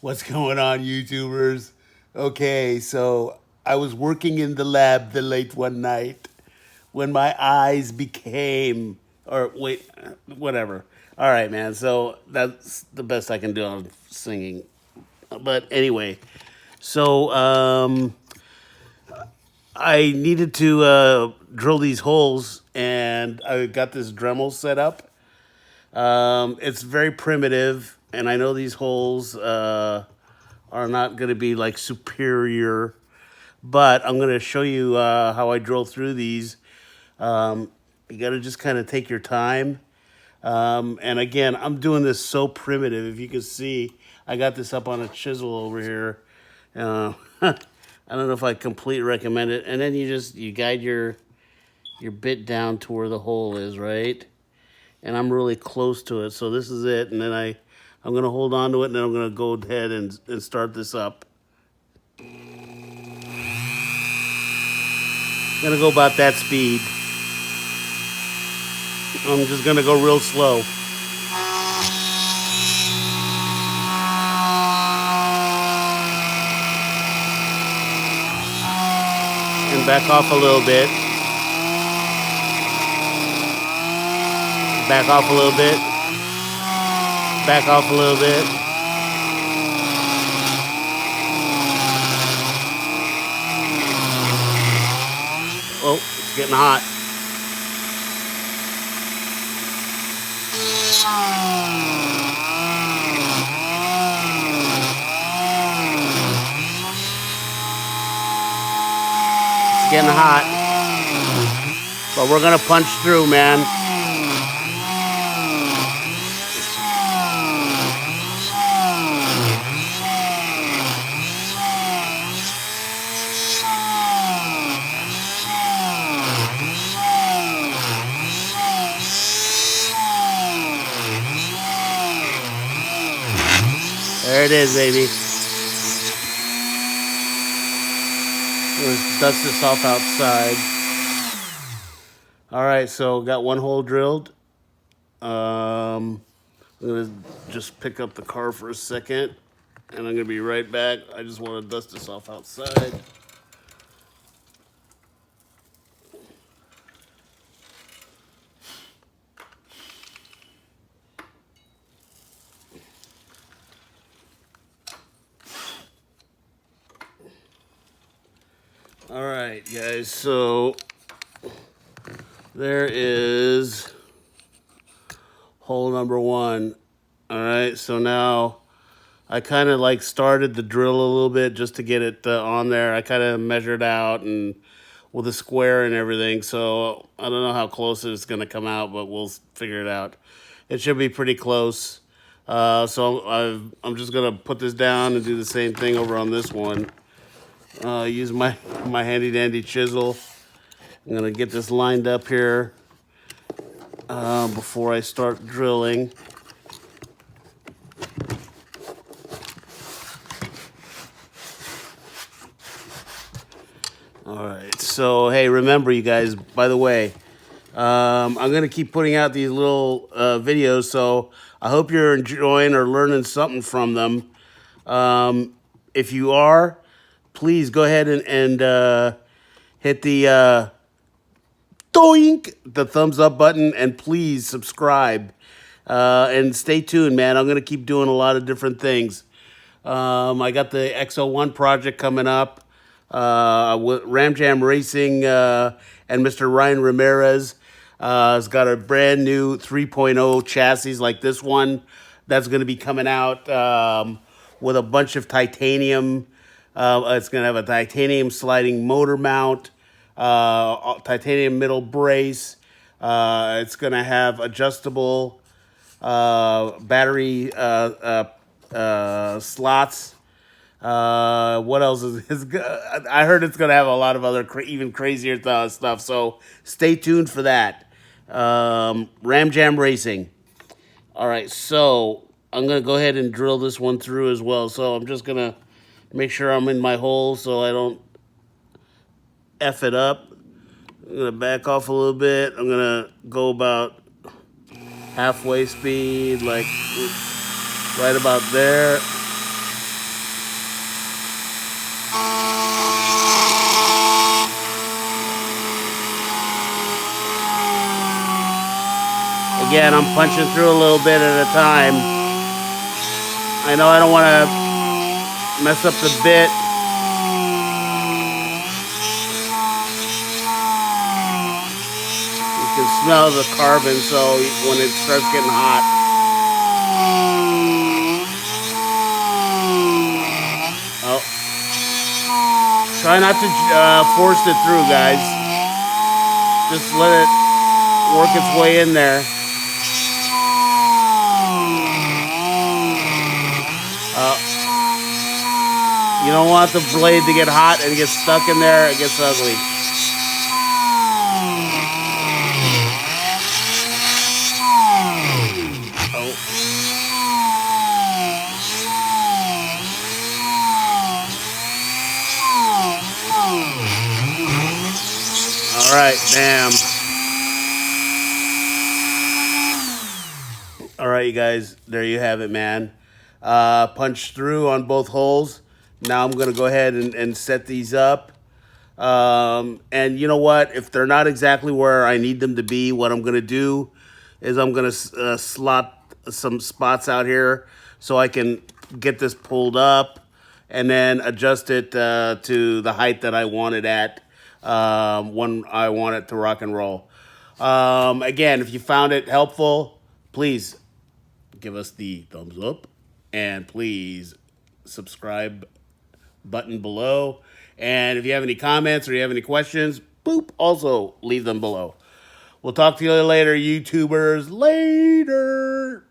What's going on, YouTubers? Okay, so I was working in the lab the late one night when my eyes became, or wait, whatever. All right, man. So that's the best I can do on singing. But anyway, so I needed to drill these holes, and I got this dremel set up. It's very primitive, and I know these holes are not going to be like superior, but I'm going to show you how I drill through these. You got to just kind of take your time. And again, I'm doing this so primitive. If you can see, I got this up on a chisel over here. I don't know if I completely recommend it. And then you guide your bit down to where the hole is, right? And I'm really close to it. So this is it. And then I'm going to hold on to it, and then I'm going to go ahead and start this up. I'm going to go about that speed. I'm just going to go real slow. And back off a little bit. Back off a little bit. Back off a little bit. Oh, it's getting hot. It's getting hot. But we're gonna punch through, man. There it is, baby. Let's dust this off outside. All right, so got one hole drilled. I'm gonna just pick up the car for a second, and I'm gonna be right back. I just want to dust this off outside. All right, guys, so there is hole number one. All right, so now I kind of like started the drill a little bit just to get it on there. I kind of measured out and with a square and everything, so I don't know how close it's going to come out, but we'll figure it out. It should be pretty close. I'm just going to put this down and do the same thing over on this one. Use my handy dandy chisel. I'm gonna get this lined up here before I start drilling. All right, so hey, remember you guys, by the way, I'm gonna keep putting out these little videos, so I hope you're enjoying or learning something from them. If you are, please go ahead and hit the doink, the thumbs up button, and please subscribe. And stay tuned, man. I'm going to keep doing a lot of different things. I got the XO1 project coming up with Ram Jam Racing and Mr. Ryan Ramirez. Has got a brand new 3.0 chassis like this one that's going to be coming out with a bunch of titanium. It's going to have a titanium sliding motor mount, titanium middle brace. It's going to have adjustable battery slots. What else is I heard it's going to have a lot of other even crazier stuff. So stay tuned for that. Ram Jam Racing. All right, so I'm going to go ahead and drill this one through as well. So I'm just going to make sure I'm in my hole so I don't F it up. I'm going to back off a little bit. I'm going to go about halfway speed, like right about there. Again, I'm punching through a little bit at a time. I know I don't want to mess up the bit. You can smell the carbon, so when it starts getting hot. Oh. Try not to force it through, guys. Just let it work its way in there. You don't want the blade to get hot and get stuck in there. It gets ugly. Oh. All right, bam. All right, you guys, there you have it, man. Punch through on both holes. Now I'm going to go ahead and set these up. And you know what? If they're not exactly where I need them to be, what I'm going to do is I'm going to slot some spots out here so I can get this pulled up and then adjust it to the height that I want it at when I want it to rock and roll. Again, if you found it helpful, please give us the thumbs up and please subscribe button below. And if you have any comments or you have any questions, boop, also leave them below. We'll talk to you later, YouTubers. Later.